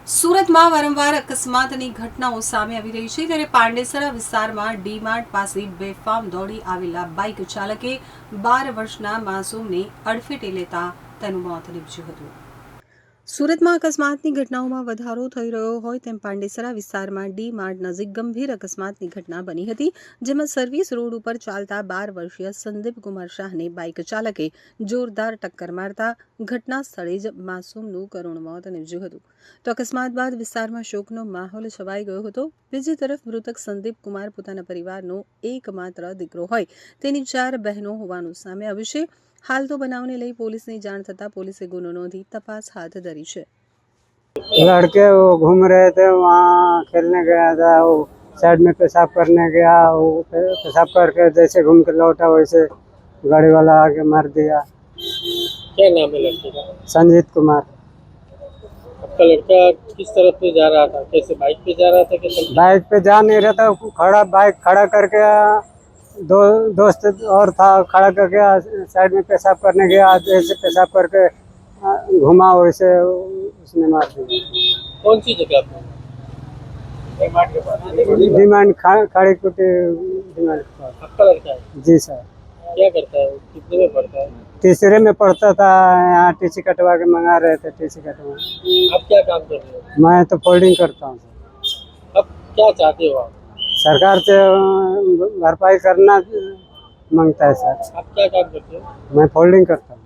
સુરતમાં વારંવાર અકસ્માતની ઘટનાઓ સામે આવી રહી છે ત્યારે પાંડેસરા વિસ્તારમાં ડીમાર્ટ પાસે બેફામ દોડી આવેલા બાઇક ચાલકે 12 વર્ષના માસૂમને અડફેટે લેતા તેનું મોત નીપજ્યું હતું। સુરતમાં અકસ્માતની ઘટનાઓમાં વધારો થઈ રહ્યો હોય તેમ પાંડેસરા વિસ્તારમાં ડી માર્ટ નજીક ગંભીર અકસ્માતની ઘટના બની હતી, જેમાં સર્વિસ રોડ ઉપર ચાલતા 12 વર્ષીય સંદીપ કુમાર શાહને બાઇક ચાલકે જોરદાર ટક્કર મારતા ઘટના સ્થળે જ માસૂમનું કરુણ મોત નીપજ્યું હતું। તો અકસ્માત બાદ વિસ્તારમાં શોકનો માહોલ છવાઈ ગયો હતો। બીજી તરફ મૃતક સંદીપ કુમાર પોતાના પરિવારનો એકમાત્ર દીકરો હોય તેની 4 બહેનો હોવાનું સામે આવ્યું છે। हाल तो बनावने लई पुलिस ने जान थता पुलिस गुनो नोंधी तपास हाथ धरी है। लड़के वो घूम रहे थे, वहाँ खेलने गया था, वो साइड में पेशाब करने गया, वो पेशाब करके जैसे घूम के लौटा वैसे गाड़ी वाला आके मार दिया। क्या नाम है लड़के का? संजीत कुमार। आपका लड़का किस तरफ से जा रहा था? कैसे बाइक पे जा रहा था कि बाइक पे जा नहीं रहा था, खड़ा बाइक खड़ा करके दोस्त और था, खड़ा करके साइड में पेशाब करने गया, जैसे पेशाब करके घुमा वैसे उसने मार दिया। कौन सी जगह पे? डिमांड खड़ी कुटी डिमांड। आपका लड़का है? जी सर। क्या करता है? कितने में पढ़ता है? तीसरे में पढ़ता था, यहाँ टीसी कटवा के मंगा रहे थे, टीसी कटवा। आप क्या काम कर रहे हो? मैं तो फोल्डिंग करता हूँ सर। अब क्या चाहते हो आप? सरकार से भरपाई करना मांगता है सर। आप क्या काम करते हो? मैं फोल्डिंग करता हूँ।